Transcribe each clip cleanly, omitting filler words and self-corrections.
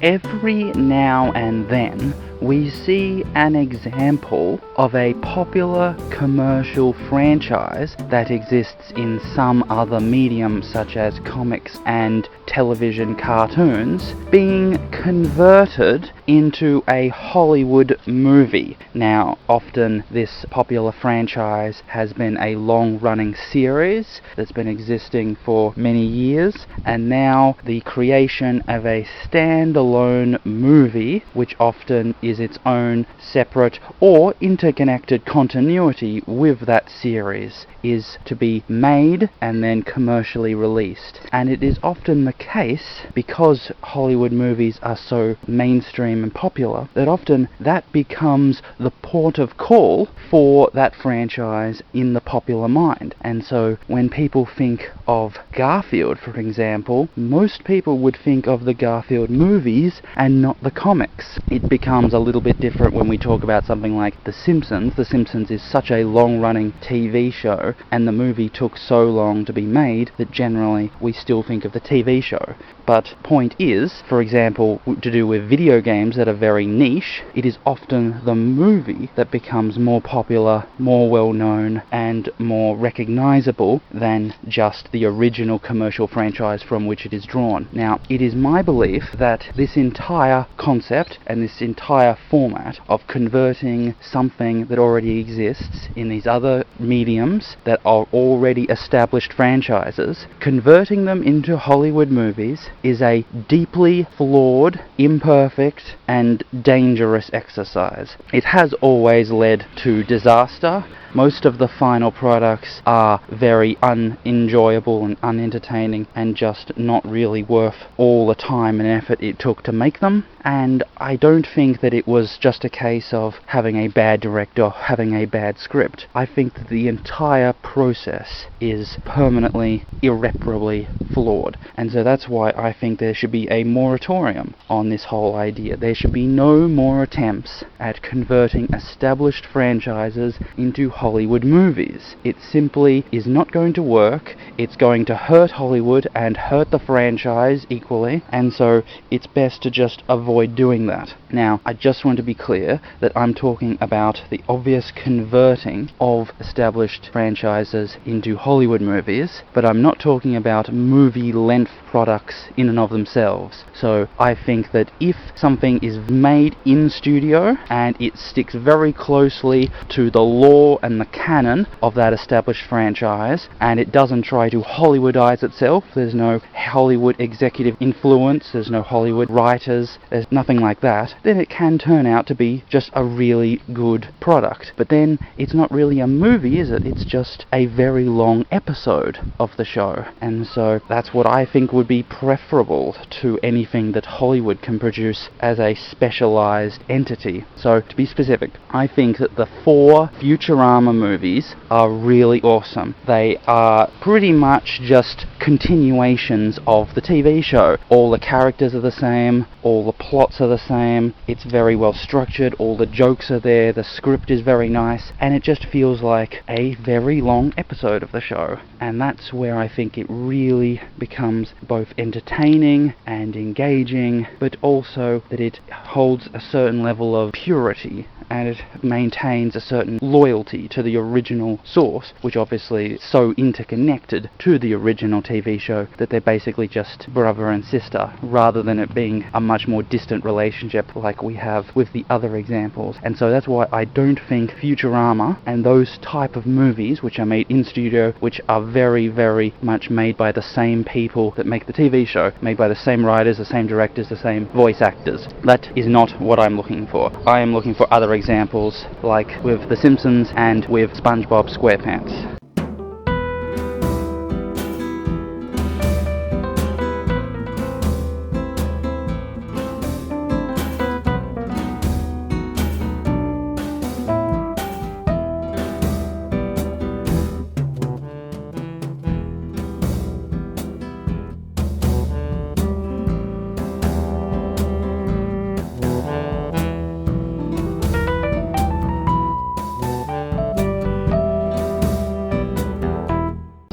Every now and then, we see an example of a popular commercial franchise that exists in some other medium such as comics and television cartoons being converted into a Hollywood movie. Now, often this popular franchise has been a long-running series that's been existing for many years, and now the creation of a standalone movie, which often is its own separate or interconnected continuity with that series, is to be made and then commercially released. And it is often the case, because Hollywood movies are so mainstream and popular, that often that becomes the port of call for that franchise in the popular mind. And so when people think of Garfield, for example, most people would think of the Garfield movies and not the comics. It becomes a little bit different when we talk about something like The Simpsons. The Simpsons is such a long-running TV show, and the movie took so long to be made that generally we still think of the TV show. But point is, for example, to do with video games that are very niche, it is often the movie that becomes more popular, more well-known, and more recognizable than just the original commercial franchise from which it is drawn. Now, it is my belief that this entire concept and this entire format of converting something that already exists in these other mediums that are already established franchises, converting them into Hollywood movies, is a deeply flawed, imperfect, and dangerous exercise. It has always led to disaster. Most of the final products are very unenjoyable and unentertaining and just not really worth all the time and effort it took to make them. And I don't think that it was just a case of having a bad director, having a bad script. I think that the entire process is permanently, irreparably flawed. And so that's why I think there should be a moratorium on this whole idea. There should be no more attempts at converting established franchises into Hollywood movies. It simply is not going to work. It's going to hurt Hollywood and hurt the franchise equally, and so it's best to just avoid doing that. Now, I just want to be clear that I'm talking about the obvious converting of established franchises into Hollywood movies, but I'm not talking about movie-length products in and of themselves. So I think that if something is made in studio and it sticks very closely to the lore and the canon of that established franchise, and it doesn't try to Hollywoodize itself, there's no Hollywood executive influence, there's no Hollywood writers, there's nothing like that, then it can turn out to be just a really good product. But then it's not really a movie, is it? It's just a very long episode of the show. And so that's what I think would be preferable to anything that Hollywood can produce as a specialized entity. So to be specific, I think that the 4 Futurama movies are really awesome. They are pretty much just continuations of the TV show. All the characters are the same, all the plots are the same, it's very well structured, all the jokes are there, the script is very nice, and it just feels like a very long episode of the show. And that's where I think it really becomes both entertaining and engaging, but also that it holds a certain level of purity and it maintains a certain loyalty to the original source, which obviously is so interconnected to the original TV show that they're basically just brother and sister, rather than it being a much more distant relationship like we have with the other examples. And so that's why I don't think Futurama and those type of movies, which are made in studio, which are very, very much made by the same people that make the TV show, made by the same writers, the same directors, the same voice actors, that is not what I'm looking for. I am looking for other examples, like with The Simpsons and with SpongeBob SquarePants.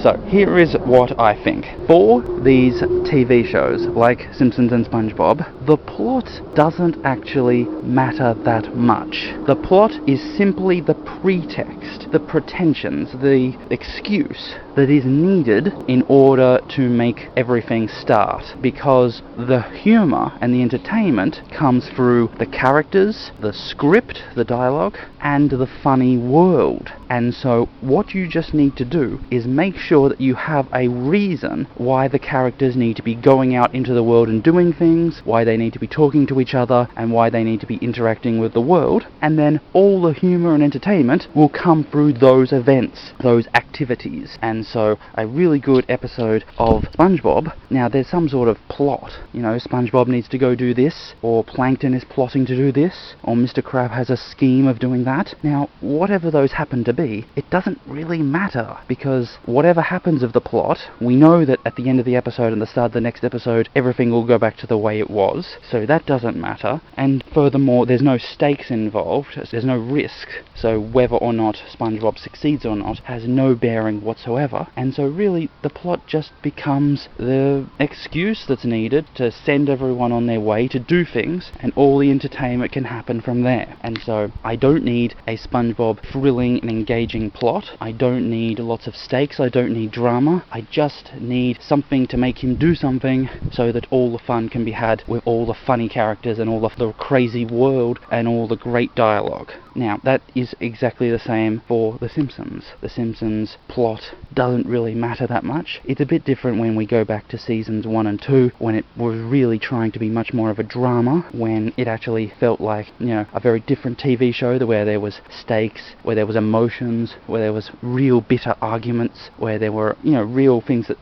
So, here is what I think. For these TV shows like Simpsons and SpongeBob, the plot doesn't actually matter that much. The plot is simply the pretext, the pretensions, the excuse that is needed in order to make everything start, because the humour and the entertainment comes through the characters, the script, the dialogue, and the funny world. And so what you just need to do is make sure that you have a reason why the characters need to be going out into the world and doing things, why they need to be talking to each other, and why they need to be interacting with the world, and then all the humour and entertainment will come through those events, those activities. And so a really good episode of SpongeBob, now there's some sort of plot, you know, SpongeBob needs to go do this, or Plankton is plotting to do this, or Mr. Crab has a scheme of doing that. Now, whatever those happen to be, it doesn't really matter, because whatever happens of the plot, we know that at the end of the episode and the start of the next episode, everything will go back to the way it was, so that doesn't matter. And furthermore, there's no stakes involved, there's no risk, so whether or not SpongeBob succeeds or not has no bearing whatsoever. And so really, the plot just becomes the excuse that's needed to send everyone on their way to do things, and all the entertainment can happen from there. And so I don't need a SpongeBob thrilling and engaging plot, I don't need lots of stakes, I don't need drama, I just need something to make him do something so that all the fun can be had with all the funny characters and all of the crazy world and all the great dialogue. Now, that is exactly the same for The Simpsons. The Simpsons plot doesn't really matter that much. It's a bit different when we go back to seasons 1 and 2, when it was really trying to be much more of a drama, when it actually felt like, you know, a very different TV show, where there was stakes, where there was emotions, where there was real bitter arguments, where there were, you know, real things that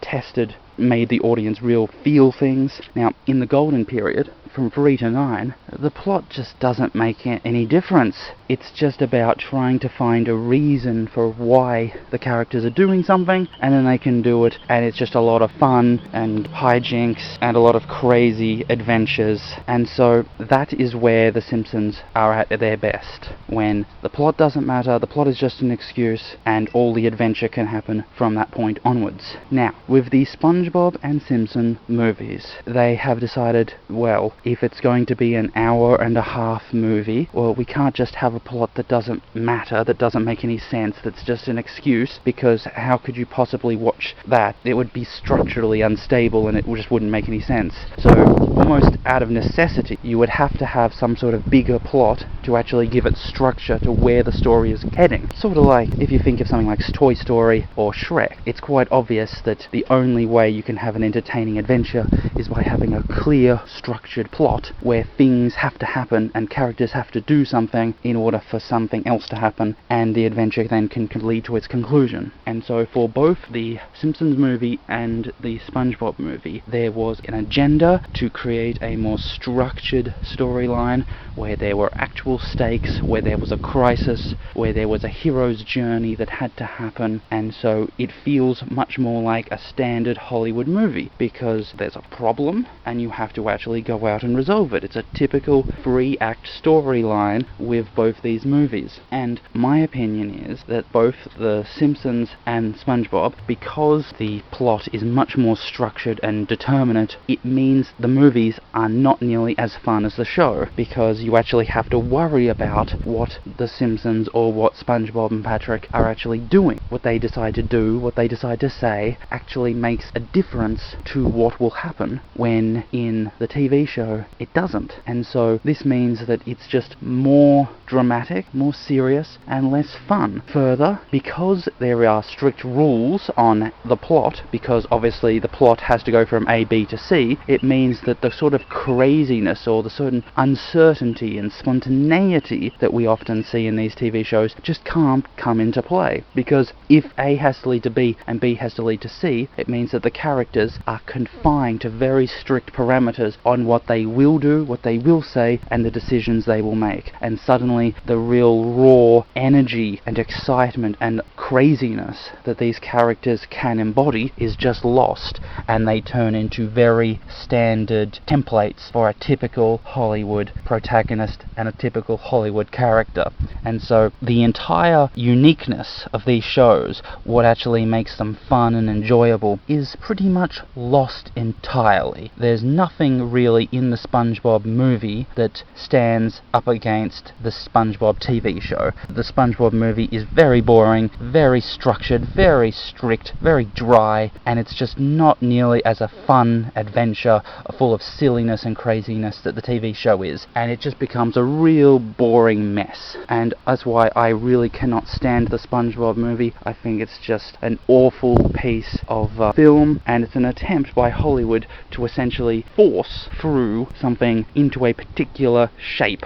made the audience real feel things. Now, in the golden period, from 3 to 9, the plot just doesn't make any difference. It's just about trying to find a reason for why the characters are doing something, and then they can do it, and it's just a lot of fun and hijinks and a lot of crazy adventures. And so that is where The Simpsons are at their best, when the plot doesn't matter, the plot is just an excuse, and all the adventure can happen from that point onwards. Now, with the SpongeBob and Simpson movies, they have decided, well, if it's going to be an hour-and-a-half movie, well, we can't just have a plot that doesn't matter, that doesn't make any sense, that's just an excuse, because how could you possibly watch that? It would be structurally unstable and it just wouldn't make any sense. So, almost out of necessity, you would have to have some sort of bigger plot to actually give it structure to where the story is heading. Sort of like if you think of something like Toy Story or Shrek, it's quite obvious that the only way you can have an entertaining adventure is by having a clear, structured plot where things have to happen and characters have to do something in order for something else to happen, and the adventure then can lead to its conclusion. And so for both the Simpsons movie and the SpongeBob movie, there was an agenda to create a more structured storyline where there were actual stakes, where there was a crisis, where there was a hero's journey that had to happen, and so it feels much more like a standard Hollywood movie, because there's a problem and you have to actually go out and resolve it. It's a typical 3-act storyline with both these movies. And my opinion is that both The Simpsons and SpongeBob, because the plot is much more structured and determinate, it means the movies are not nearly as fun as the show, because you actually have to worry about what The Simpsons or what SpongeBob and Patrick are actually doing. What they decide to do, what they decide to say, actually makes a difference to what will happen, when in the TV show it doesn't. And so this means that it's just more dramatic, more serious, and less fun. Further, because there are strict rules on the plot, because obviously the plot has to go from A, B to C, it means that the sort of craziness or the certain uncertainty and spontaneity that we often see in these TV shows just can't come into play. Because if A has to lead to B and B has to lead to C, it means that the characters are confined to very strict parameters on what they will do, what they will say, and the decisions they will make. And suddenly the real raw energy and excitement and craziness that these characters can embody is just lost, and they turn into very standard templates for a typical Hollywood protagonist and a typical Hollywood character. And so the entire uniqueness of these shows, what actually makes them fun and enjoyable, is pretty much lost entirely. There's nothing really in the SpongeBob movie that stands up against the SpongeBob TV show. The SpongeBob movie is very boring, very structured, very strict, very dry, and it's just not nearly as a fun adventure full of silliness and craziness that the TV show is, and it just becomes a real boring mess. And that's why I really cannot stand the SpongeBob movie. I think it's just an awful piece of film, and it's an attempt by Hollywood to essentially force through something into a particular shape.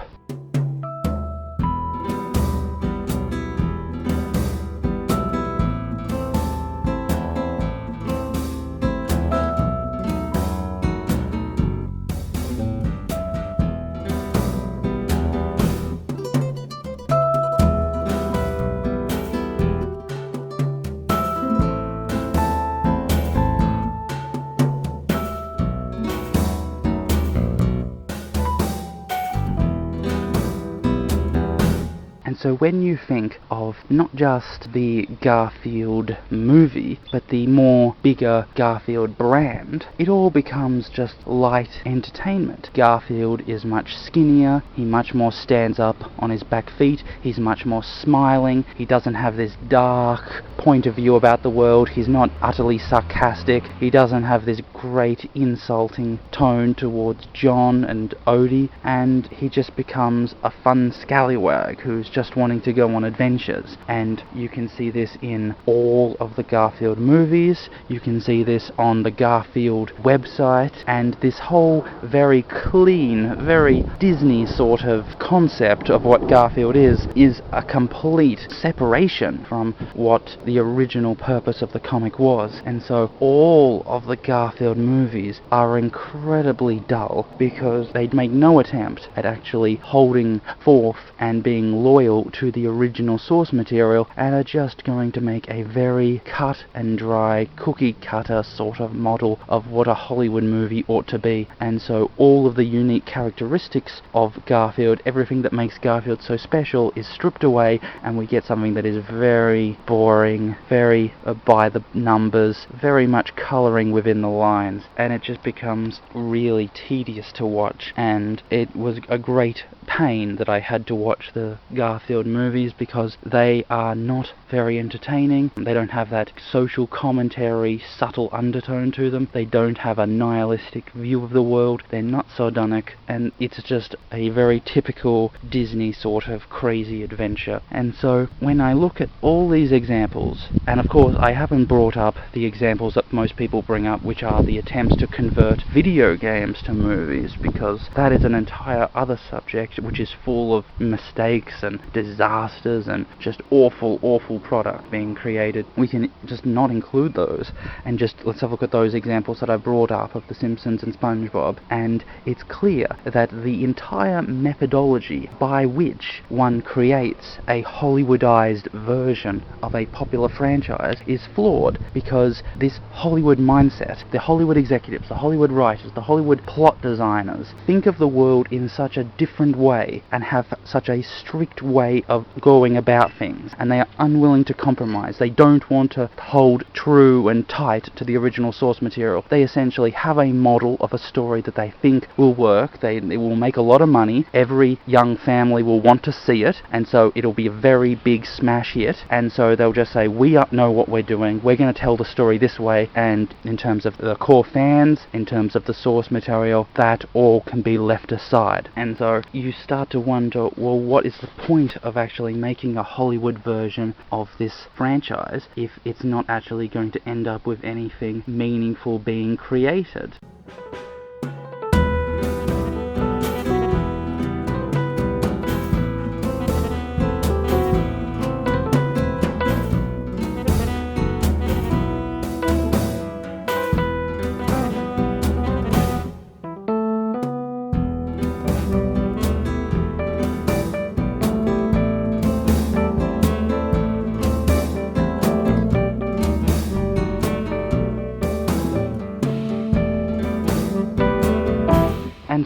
And so when you think of not just the Garfield movie, but the more bigger Garfield brand, it all becomes just light entertainment. Garfield is much skinnier, he much more stands up on his back feet, he's much more smiling, he doesn't have this dark point of view about the world, he's not utterly sarcastic, he doesn't have this great insulting tone towards John and Odie, and he just becomes a fun scallywag who's just wanting to go on adventures. And you can see this in all of the Garfield movies, you can see this on the Garfield website, and this whole very clean, very Disney sort of concept of what Garfield is a complete separation from what the original purpose of the comic was. And so all of the Garfield movies are incredibly dull because they make no attempt at actually holding forth and being loyal to the original source material, and are just going to make a very cut and dry, cookie cutter sort of model of what a Hollywood movie ought to be. And so all of the unique characteristics of Garfield, everything that makes Garfield so special, is stripped away, and we get something that is very boring, very by the numbers, very much colouring within the lines, and it just becomes really tedious to watch. And it was a great pain that I had to watch the Garfield movies because they are not very entertaining. They don't have that social commentary, subtle undertone to them. They don't have a nihilistic view of the world. They're not sardonic, and it's just a very typical Disney sort of crazy adventure. And so when I look at all these examples, and of course I haven't brought up the examples that most people bring up, which are the attempts to convert video games to movies, because that is an entire other subject which is full of mistakes and disasters and just awful product being created. We can just not include those, and just let's have a look at those examples that I brought up of The Simpsons and SpongeBob, and it's clear that the entire methodology by which one creates a Hollywoodized version of a popular franchise is flawed, because this Hollywood mindset, the Hollywood executives, the Hollywood writers, the Hollywood plot designers think of the world in such a different way and have such a strict way of going about things, and they are unwilling to compromise. They don't want to hold true and tight to the original source material. They essentially have a model of a story that they think will work, it will make a lot of money, every young family will want to see it, and so it'll be a very big smash hit, and so they'll just say, we know what we're doing, we're going to tell the story this way, and in terms of the core fans, in terms of the source material, that all can be left aside. And so you start to wonder, well, what is the point of actually making a Hollywood version of this franchise if it's not actually going to end up with anything meaningful being created?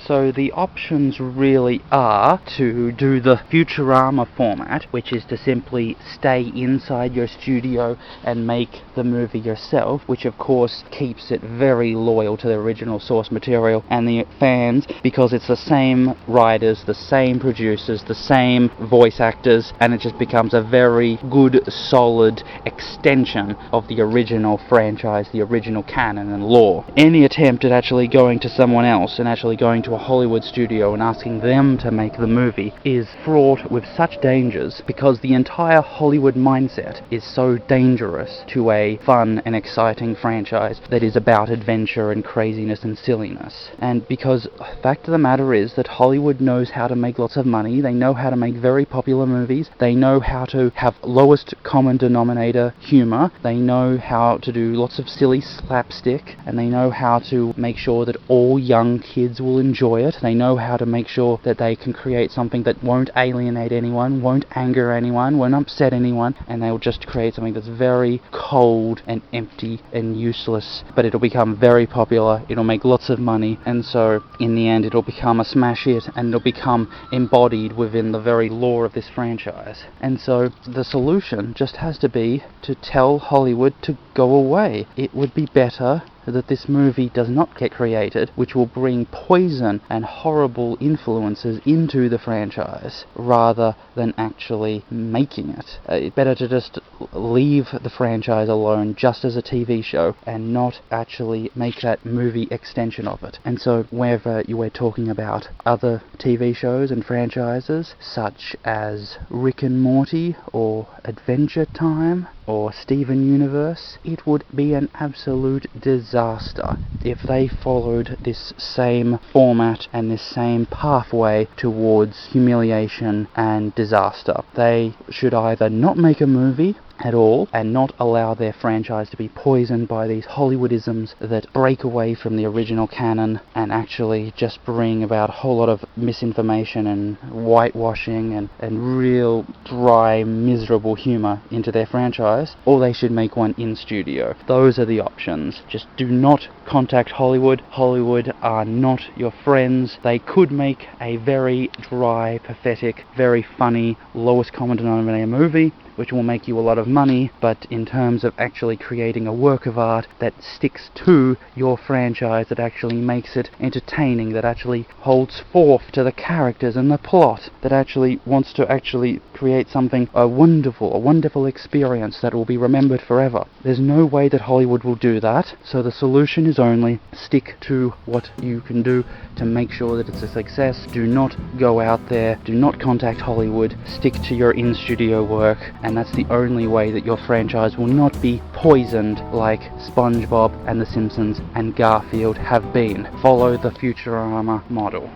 so the options really are to do the Futurama format, which is to simply stay inside your studio and make the movie yourself, which of course keeps it very loyal to the original source material and the fans, because it's the same writers, the same producers, the same voice actors, and it just becomes a very good, solid extension of the original franchise, the original canon and lore. Any attempt at actually going to someone else and actually going to a Hollywood studio and asking them to make the movie is fraught with such dangers, because the entire Hollywood mindset is so dangerous to a fun and exciting franchise that is about adventure and craziness and silliness. And because the fact of the matter is that Hollywood knows how to make lots of money, they know how to make very popular movies, they know how to have lowest common denominator humor, they know how to do lots of silly slapstick, and they know how to make sure that all young kids will enjoy it. They know how to make sure that they can create something that won't alienate anyone, won't anger anyone, won't upset anyone, and they'll just create something that's very cold and empty and useless, but it'll become very popular, it'll make lots of money, and so in the end it'll become a smash hit, and it'll become embodied within the very lore of this franchise. And so the solution just has to be to tell Hollywood to go away. It would be better that this movie does not get created, which will bring poison and horrible influences into the franchise, rather than actually making it. It's better to just leave the franchise alone just as a TV show and not actually make that movie extension of it. And so wherever you were talking about other TV shows and franchises, such as Rick and Morty or Adventure Time or Steven Universe, it would be an absolute disaster if they followed this same format and this same pathway towards humiliation and disaster. They should either not make a movie at all and not allow their franchise to be poisoned by these Hollywoodisms that break away from the original canon and actually just bring about a whole lot of misinformation and whitewashing and real dry, miserable humor into their franchise, or they should make one in studio. Those are the options. Just do not contact Hollywood. Hollywood are not your friends. They could make a very dry, pathetic, very funny, lowest common denominator movie, which will make you a lot of money, but in terms of actually creating a work of art that sticks to your franchise, that actually makes it entertaining, that actually holds forth to the characters and the plot, that actually wants to actually create something a wonderful experience that will be remembered forever. There's no way that Hollywood will do that, so the solution is only stick to what you can do to make sure that it's a success. Do not go out there, do not contact Hollywood, stick to your in-studio work, and that's the only way that your franchise will not be poisoned like SpongeBob and The Simpsons and Garfield have been. Follow the Futurama model.